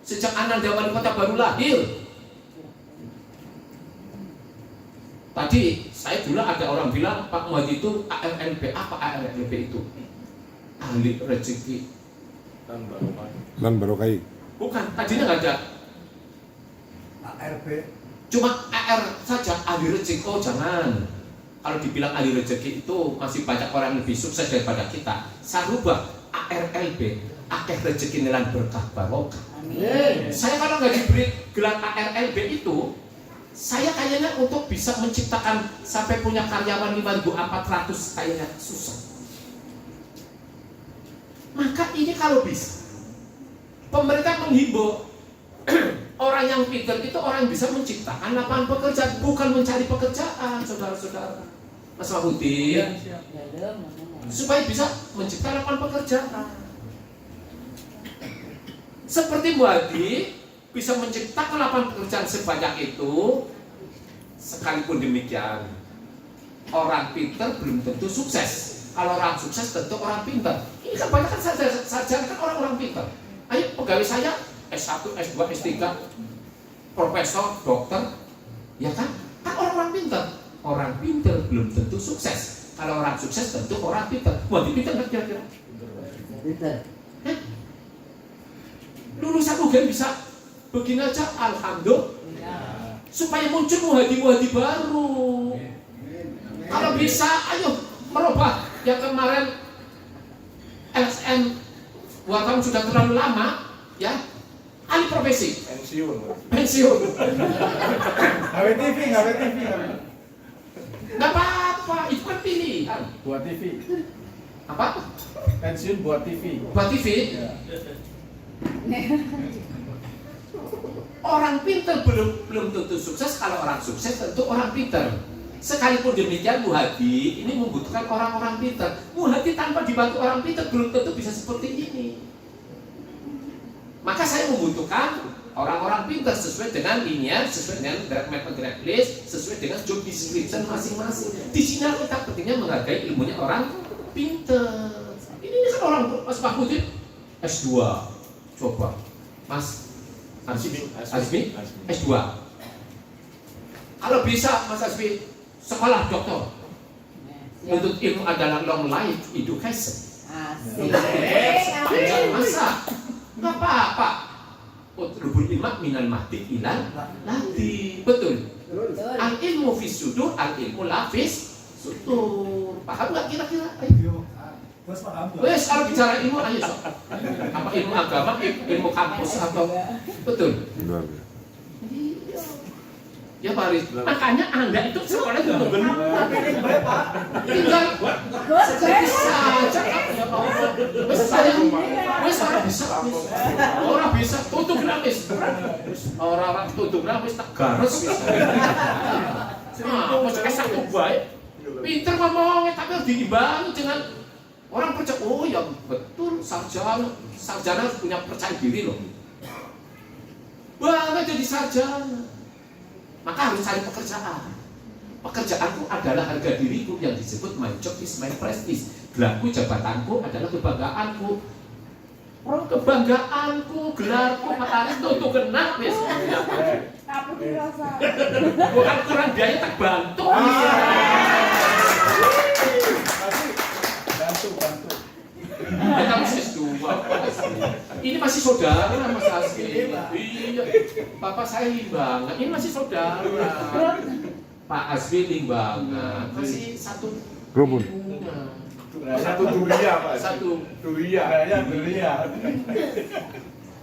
Sejak Ananda Wali Kota baru lahir. Tadi saya dulu ada orang bilang Pak Muhadi itu ARLB. Apa ARLB itu? Ahli rezeki Lan Barokai. Bukan, tadinya nggak ada. ARB. Cuma AR saja, ahli rezeki. Oh jangan. Kalau dibilang ahli rezeki itu masih banyak orang lebih sukses daripada kita. Saya rubah ARLB, akeh rezeki nilan berkah barokah. Amin. Saya kalau nggak diberi gelar ARLB itu, saya kayaknya untuk bisa menciptakan sampai punya karyawan 5.400 kayaknya susah. Maka ini kalau bisa, pemerintah menghimbau orang yang pintar itu orang yang bisa menciptakan lapangan pekerjaan, bukan mencari pekerjaan, saudara-saudara. Mas Mahudin, supaya bisa menciptakan lapangan pekerjaan. Seperti Muhadi bisa menciptakan lapangan pekerjaan sebanyak itu. Sekalipun demikian, orang pintar belum tentu sukses. Kalau orang sukses tentu orang pintar. Ini kan banyak kan sarjana kan orang-orang pintar. Ayo pegawai saya S1, S2, S3, profesor, dokter, ya kan? Kan orang-orang pintar. Orang pintar belum tentu sukses. Kalau orang sukses tentu orang pintar. Muhadi pintar nggak kira-kira? Pintar. Lulusan UGM bisa begini aja, alhamdulillah. Supaya muncul Muhadi-Muhadi baru. Kalau bisa, ayo merubah yang kemarin LSM buat kamu sudah terlalu lama, ya. Alih profesi. Pensiun. Gawe TV. Nggak apa-apa, itu kan pilihan. Buat TV. Apa? Pensiun buat TV. Buat TV. Ya. Orang pintar belum tentu sukses. Kalau orang sukses tentu orang pintar. Sekalipun demikian, Muhadi ini membutuhkan orang-orang pintar. Muhadi tanpa dibantu orang pintar belum tentu bisa seperti ini. Maka saya membutuhkan orang-orang pintar sesuai dengan linear, sesuai dengan grade list, sesuai dengan job description masing-masing. Di sini kita pentingnya menghargai ilmunya orang pintar. Ini kan orang Mas Mahmudin S2. Coba, Mas Azmi S2. Kalau bisa Mas Azmi sekolah doktor. Untuk ilmu adalah long life education. Asik. Masa? Nggak apa-apa. Utlubul ilmat minal mahdi ilal lahdi. Betul. Al ilmu fis sudur, al ilmu lafis sudur. Paham nggak kira-kira? Ayo. Wes kalau bicara ilmu ayo sok. Apa ilmu agama, ilmu kampus atau betul? Benar. Ya Pak Aris, makanya Anda itu sekolah itu benar. Tinggal seperti saja ya Allah. Wes orang bisa. Orang bisa tutup grafis. Orang tutup grafis tak gares bisa. Mau pakai satu baik. Pinter ngomongnya tapi harus diimbangi dengan orang percaya. Oh ya betul, sarjana punya percaya diri loh. Bangga jadi sarjana. Maka harus cari pekerjaan. Pekerjaanku adalah harga diriku, yang disebut my job is my prestige. Gelarku, jabatanku adalah kebanggaanku. Kebanggaanku, gelarku, matahari itu untuk kenal biasanya. Apa dirasa? Bukan kurang biaya tak bantu. Bantu. Kita masih S2. Ini masih saudara Mas Asmi. Iya. Bapak saya Limbangan. Ini masih saudara. Pak Asmi Limbangan. Masih satu Rumun. Satu dunia, Pak. Satu dunia.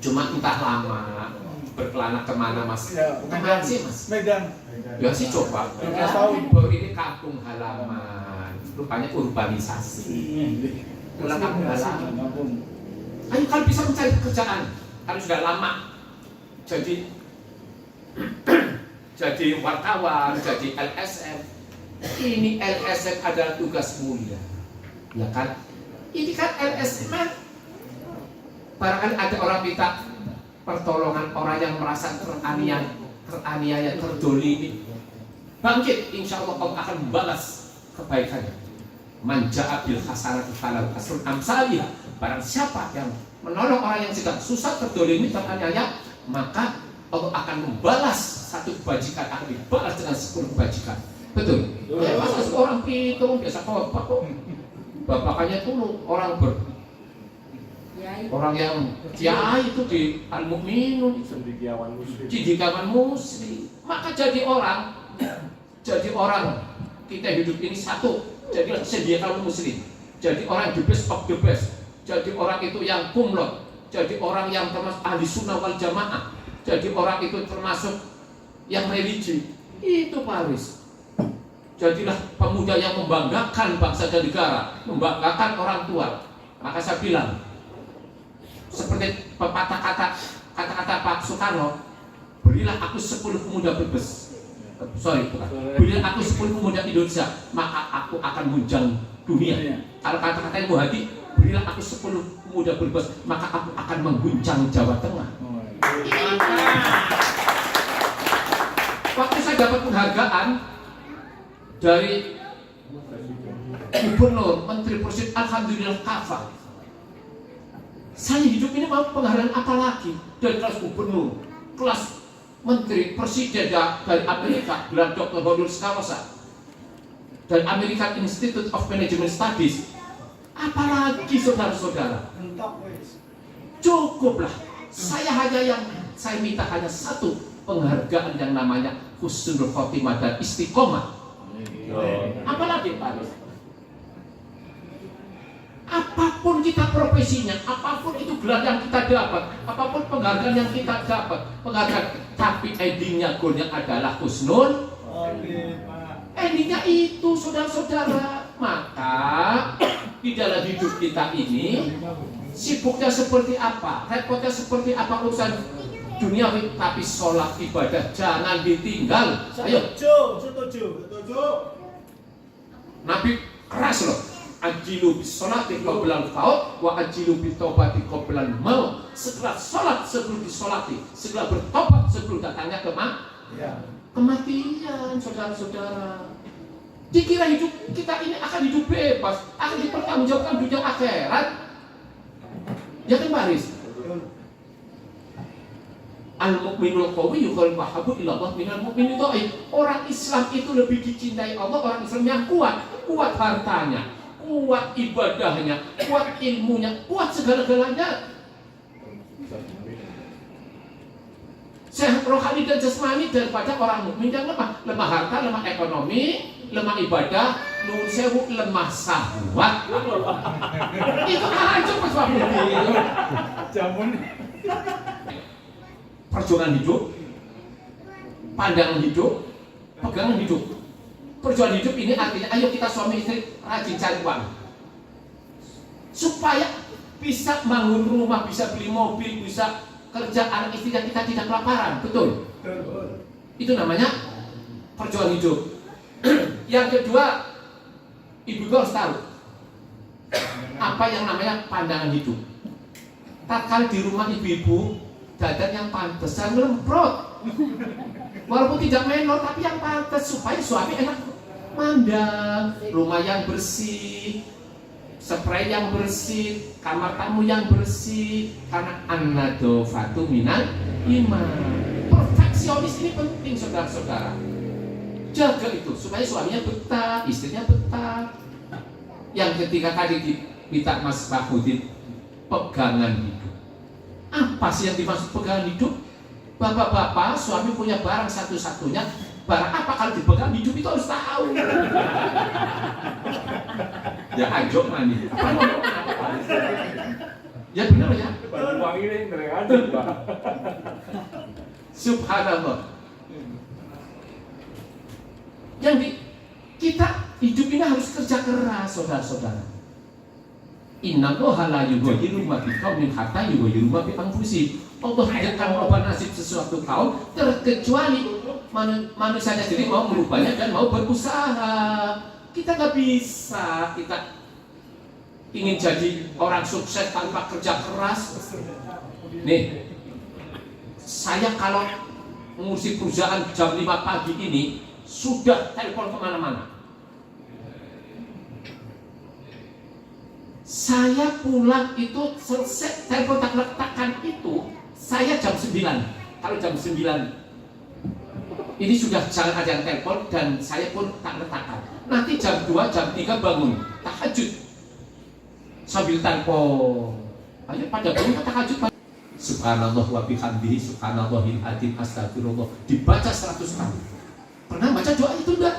Cuma entah lama berkelana kemana Mas? Ya, Kemana sih Mas? Medan. Ya sih coba. 12 tahun. Ini kampung halaman. Rupanya urbanisasi. Pulang kampung halaman. Ayo kalau bisa mencari pekerjaan, kalau sudah lama jadi wartawan, jadi LSM. Ini LSM adalah tugas mulia, ya kan? Ini kan LSM, barangkali ada orang minta pertolongan orang yang merasa teraniaya, terdolimi. Bangkit, insya Allah Allah akan membalas kebaikannya. Manja bil hasanati falahu asrun amsalihah. Barang siapa yang menolong orang yang sedang susah, terdolimi, teraniaya, maka Allah akan membalas satu kebajikan, akan dibalas dengan 10 kebajikan. Betul? Ya, masa seorang pitung biasa bapak kok. Bapakannya tuh orang yang kiai itu di Al-Mu'minun, Cendekiawan muslim. cendekiawan muslim. Maka jadi orang kita hidup ini satu, jadilah cendekiawan muslim. Jadi orang the best of the best. Jadi orang itu yang kumlot. Jadi orang yang termasuk ahli sunnah wal jamaah. Jadi orang itu termasuk yang religi. Itu Paris. Jadilah pemuda yang membanggakan bangsa dan negara, membanggakan orang tua. Maka saya bilang, seperti pepatah kata-kata Pak Soekarno, berilah aku 10 pemuda brebes. Berilah aku 10 pemuda Indonesia, maka aku akan munjang dunia. Kalau kata-kata Ibu Hadi, berilah aku 10 pemuda brebes, maka aku akan mengguncang Jawa Tengah. Waktu saya dapat penghargaan dari Gubernur, Menteri Presiden, alhamdulillah kafah. Saya hidup ini mau penghargaan apa lagi? Dari kelas gubernur, kelas menteri, presiden dari Amerika, gelar Dr. Honoris Causa, dan American Institute of Management Studies. Apalagi saudara-saudara? Cukuplah. Saya minta hanya satu penghargaan yang namanya husnul khotimah dan istiqomah. Apalagi Pak? Apapun kita profesinya, apapun itu gelar yang kita dapat, apapun penghargaan yang kita dapat, tapi endingnya goalnya adalah husnul. Endingnya itu saudara-saudara. Maka di dalam hidup kita ini sibuknya seperti apa, repotnya seperti apa urusan duniawi, tapi sholat ibadah jangan ditinggal. Ayo. Setuju. Nabi keras loh. Ajilu bis sholati qoblal faut wa ajilu bit taubati qoblal maut. Segera sholat sebelum disolati, segera bertobat sebelum datangnya kematian, saudara-saudara. Dikira hidup kita ini akan hidup bebas, akan dipertanggungjawabkan dunia akhirat. Ya kan Baris? Al-mu'minul qawiyyu khairun mahabbu ila Allah minal mu'minid dhaif. Orang Islam itu lebih dicintai Allah, orang Islam yang kuat hartanya, kuat ibadahnya, kuat ilmunya, kuat segala-galanya. Sehat rohani dan jasmani daripada orang mukmin yang lemah harta, lemah ekonomi, lemah ibadah, nun sewu, lemah syahwat. Itu aja Mas Wahid. Jamun. Perjuangan hidup, pandangan hidup, pegangan hidup. Perjuangan hidup ini artinya ayo kita suami istri rajin cari uang supaya bisa bangun rumah, bisa beli mobil, bisa kerja, anak istri dan kita tidak kelaparan. Betul? Itu namanya perjuangan hidup. Yang kedua, ibu harus tahu apa yang namanya pandangan hidup. Tatkala di rumah ibu-ibu dadan yang pantesan lemprot, walaupun tidak menor tapi yang pantas supaya suami enak mandang, rumah yang bersih, spray yang bersih, kamar tamu yang bersih, karena an-nadhofatu minal iman. Perfeksionis ini penting saudara-saudara. Jaga itu supaya suaminya betah, istrinya betah. Yang ketiga tadi diminta Mas Bahudin, pegangan hidup. Apa sih yang dimaksud pegangan hidup? Bapak-bapak, suami punya barang satu-satunya. Barang apa kalau dipegang hidup itu harus tahu. Ya anjok mani. Ya benar ya. Uang ini dari aja, Pak. Subhanallah. Kita hidup ini harus kerja keras, saudara-saudara. Innallaha la yughayyiru ma biqaumin hatta yughayyiru ma bi anfusihim. Allah tidak akan merubah nasib sesuatu kaum terkecuali manusianya sendiri mau merubahnya dan mau berusaha. Kita nggak bisa kita ingin jadi orang sukses tanpa kerja keras. Nih, saya kalau ngurusi perusahaan jam 5 pagi ini sudah telepon kemana-mana. Saya pulang itu selesai telepon tak letakkan itu Saya jam 9. Kalau jam 9 ini sudah jalan ada yang telepon dan saya pun tak letakkan. Nanti jam 2, jam 3 bangun tahajud sambil telepon. Ayo pada bangun tahajud. Subhanallah wa bihamdihi subhanallahil adzim astagfirullah dibaca 100 kali. Pernah baca doa itu enggak?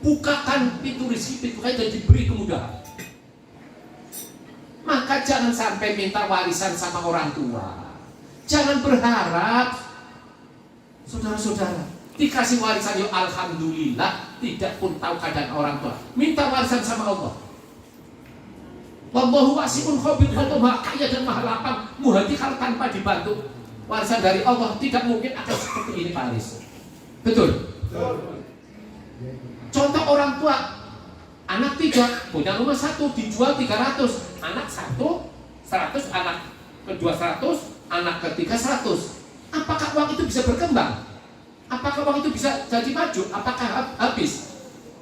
Bukakan pintu rezeki, pintu kaya dan diberi kemudahan. Maka jangan sampai minta warisan sama orang tua. Jangan berharap, saudara-saudara, dikasih warisan ya alhamdulillah, tidak pun tahu keadaan orang tua. Minta warisan sama Allah. Wallahu wasi'un khabir, Allah maha kaya dan maha lapang. Muhadi kalau tanpa dibantu warisan dari Allah tidak mungkin akan seperti ini Pak Aris. Betul? Contoh orang tua, anak 3 punya rumah 1 dijual 300, anak 1 100, anak kedua 100, anak ketiga 100. Apakah uang itu bisa berkembang? Apakah uang itu bisa jadi maju? Apakah habis?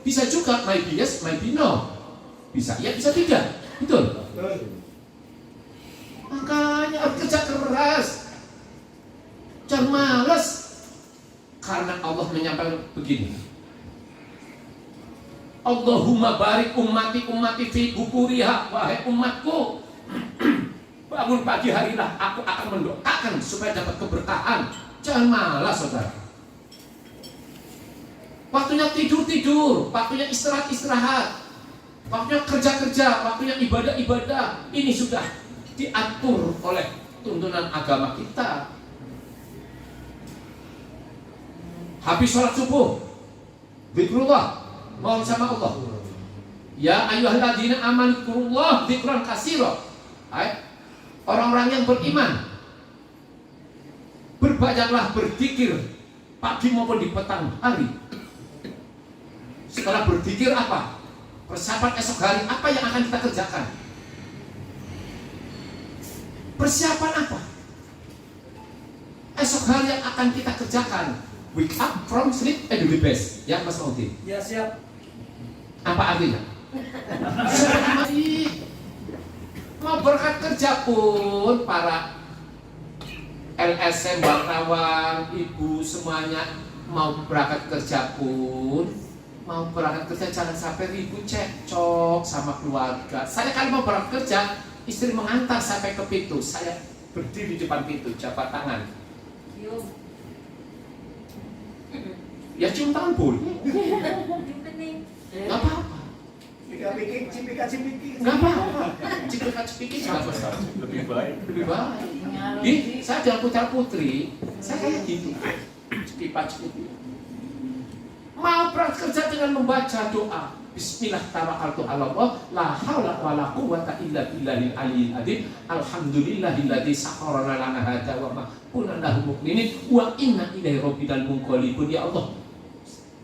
Bisa juga, maybe yes, maybe no. Bisa ya, bisa tidak. Betul? Makanya harus kerja keras, jangan malas. Karena Allah menyampaikan begini, Allahumma barik ummati fi bukuriha, wahai umatku, bangun pagi harilah, aku akan mendoakan supaya dapat keberkahan. Jangan malas saudara. Waktunya tidur, waktunya istirahat, waktunya kerja, waktunya ibadah. Ini sudah diatur oleh tuntunan agama kita. Habis sholat subuh, zikrullah, mohon sama Allah. Ya ayyuhalladzina amanu dzkurullah dzikran katsira. Orang-orang yang beriman, berbanyaklah berzikir pagi maupun di petang hari. Setelah berzikir apa? Persiapan esok hari apa yang akan kita kerjakan? Persiapan apa? Esok hari yang akan kita kerjakan. Wake up from sleep and do the best. Ya Mas Mauti. Ya siap. Apa artinya? Mau berangkat kerja pun para LSM, wartawan, ibu semuanya mau berangkat kerja pun, mau berangkat kerja jangan sampai ribut cekcok sama keluarga. Saya kalau mau berangkat kerja, istri mengantar sampai ke pintu, saya berdiri di depan pintu, jabat tangan. Ya cium tangan boleh. Gak apa-apa. Cipika-cipiki. Gak apa-apa. Cipika-cipiki gak apa-apa. Lebih baik. Lebih baik. Ih, saya jangan putra putri, saya kayak gitu. Cipika-cipiki. Mau berangkat kerja dengan membaca doa. Bismillah tawakkaltu 'ala Allah, la haula wala quwwata illa billahil aliyyil azim. Alhamdulillahilladzi sakhkhara lana hadza wa ma kunna lahu muqrinin wa inna ilaihi rabbina munqalibun. Ya Allah,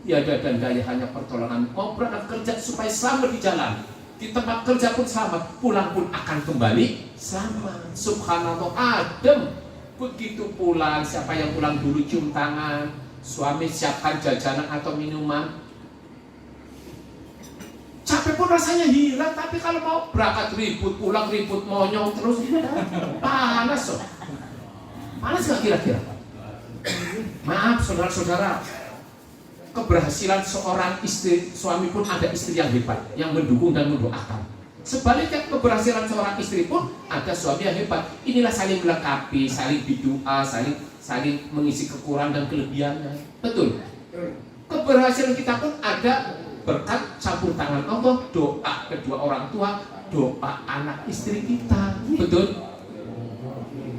tiada dan daya hanya pertolongan. Mau berangkat kerja supaya selamat di jalan, di tempat kerja pun selamat, pulang pun akan kembali selamat. Subhanallah, adem. Begitu pulang, siapa yang pulang dulu cium tangan, suami siapkan jajanan atau minuman. Capek pun rasanya hilang, tapi kalau mau berangkat ribut, pulang ribut, monyong terus, panas so. Panas gak kira-kira? Maaf saudara-saudara, keberhasilan seorang istri, suami pun ada istri yang hebat, yang mendukung dan mendoakan. Sebaliknya keberhasilan seorang istri pun ada suami yang hebat. Inilah saling melengkapi, saling berdoa, saling mengisi kekurangan dan kelebihannya. Betul. Keberhasilan kita pun ada berkat campur tangan Allah, doa kedua orang tua, doa anak istri kita. Betul.